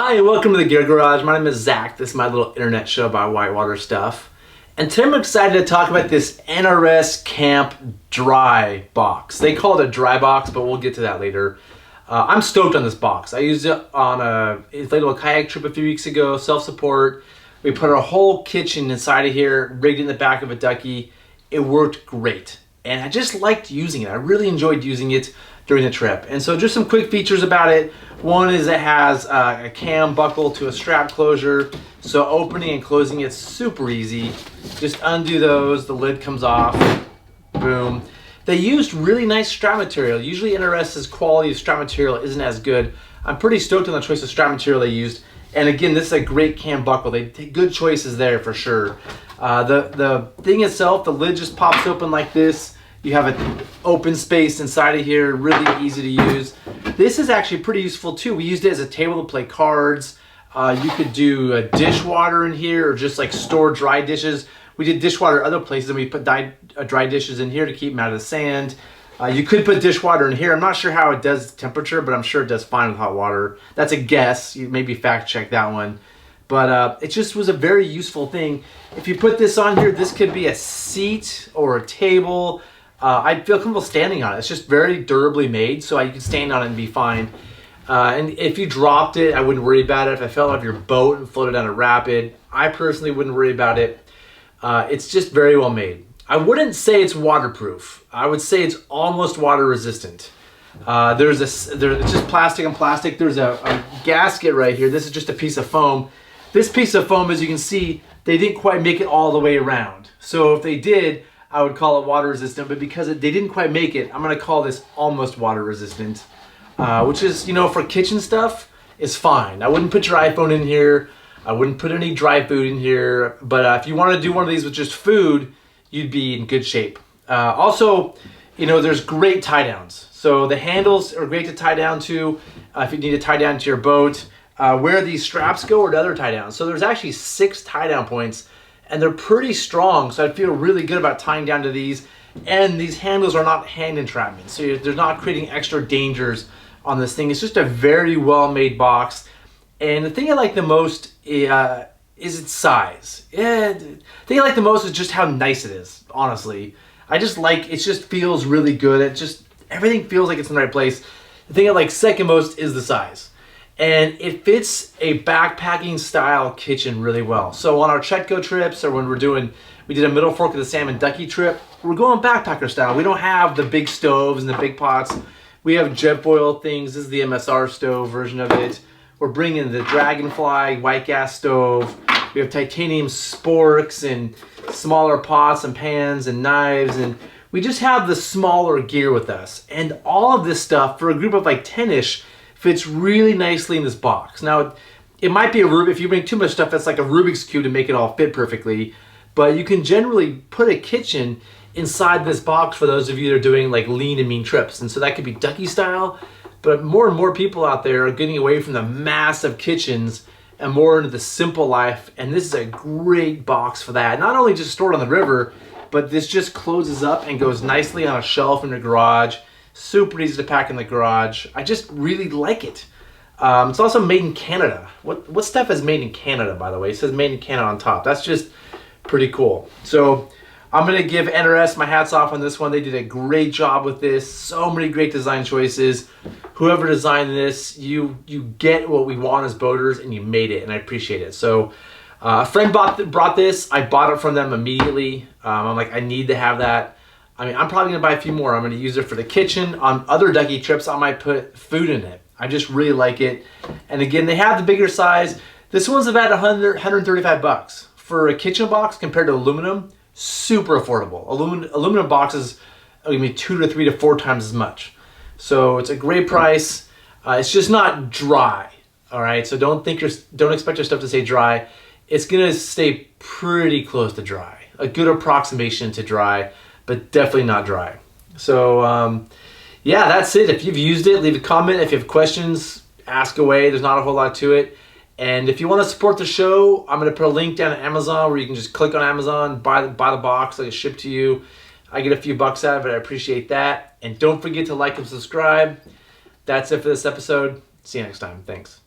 Hi, and welcome to the Gear Garage. My name is Zach. This is my little internet show about whitewater stuff. And today I'm excited to talk about this NRS Camp Dry box. They call it a dry box, but we'll get to that later. I'm stoked on this box. I used it on a inflatable kayak trip a few weeks ago, self-support. We put our whole kitchen inside of here, rigged in the back of a ducky. It worked great. And I just liked using it. I really enjoyed using it during the trip. And so just some quick features about it. One is it has a cam buckle to a strap closure. So opening and closing it's super easy. Just undo those, the lid comes off, boom. They used really nice strap material. Usually NRS's quality of strap material isn't as good. I'm pretty stoked on the choice of strap material they used. And again, this is a great cam buckle. They take good choices there for sure. The thing itself, the lid just pops open like this. You have an open space inside of here, really easy to use. This is actually pretty useful too. We used it as a table to play cards. You could do a dishwater in here or just like store dry dishes. We did dishwater other places and we put dry dishes in here to keep them out of the sand. You could put dishwater in here. I'm not sure how it does temperature, but I'm sure it does fine with hot water. That's a guess. You maybe fact check that one. But it just was a very useful thing. If you put this on here, this could be a seat or a table. I'd feel comfortable standing on it. It's just very durably made, so you can stand on it and be fine. And if you dropped it, I wouldn't worry about it. If I fell off your boat and floated down a rapid, I personally wouldn't worry about it. It's just very well made. I wouldn't say it's waterproof. I would say it's almost water resistant. It's just plastic on plastic. There's a gasket right here. This is just a piece of foam. This piece of foam, as you can see, they didn't quite make it all the way around. So if they did, I would call it water resistant, but because they didn't quite make it, I'm gonna call this almost water resistant, which is, you know, for kitchen stuff, is fine. I wouldn't put your iPhone in here. I wouldn't put any dry food in here, but if you wanna do one of these with just food, you'd be in good shape. Also, you know, there's great tie downs. So the handles are great to tie down to if you need to tie down to your boat. Where these straps go are the other tie downs. So there's actually 6 tie down points and they're pretty strong. So I feel really good about tying down to these. And these handles are not hand entrapment. So they're not creating extra dangers on this thing. It's just a very well made box. And the thing I like the most is its size. Yeah, the thing I like the most is just how nice it is, honestly. I just like, it just feels really good. Everything feels like it's in the right place. The thing I like second most is the size. And it fits a backpacking style kitchen really well. So on our Chetco trips or when we did a Middle Fork of the Salmon Ducky trip, we're going backpacker style. We don't have the big stoves and the big pots. We have jet boil things. This is the MSR stove version of it. We're bringing the Dragonfly white gas stove. We have titanium sporks and smaller pots and pans and knives. And we just have the smaller gear with us. And all of this stuff for a group of like 10-ish fits really nicely in this box. Now, it might be if you bring too much stuff, it's like a Rubik's Cube to make it all fit perfectly. But you can generally put a kitchen inside this box for those of you that are doing like lean and mean trips. And so that could be ducky style, but more and more people out there are getting away from the massive kitchens and more into the simple life. And this is a great box for that. Not only just stored on the river, but this just closes up and goes nicely on a shelf in the garage. Super easy to pack in the garage. I just really like it. It's also made in Canada. What stuff is made in Canada, by the way? It says made in Canada on top. That's just pretty cool. So I'm gonna give NRS my hats off on this one. They did a great job with this. So many great design choices. Whoever designed this, you get what we want as boaters and you made it, and I appreciate it. So a friend brought this. I bought it from them immediately. I'm like, I need to have that. I mean, I'm probably gonna buy a few more. I'm gonna use it for the kitchen. On other ducky trips, I might put food in it. I just really like it. And again, they have the bigger size. This one's about 135 bucks. For a kitchen box compared to aluminum, super affordable. Aluminum boxes are gonna be 2 to 3 to 4 times as much. So it's a great price. It's just not dry, all right? So don't expect your stuff to stay dry. It's gonna stay pretty close to dry. A good approximation to dry, but definitely not dry. So yeah, that's it. If you've used it, leave a comment. If you have questions, ask away. There's not a whole lot to it. And if you want to support the show, I'm going to put a link down at Amazon where you can just click on Amazon, buy the box, let it ship to you. I get a few bucks out of it. I appreciate that. And don't forget to like and subscribe. That's it for this episode. See you next time. Thanks.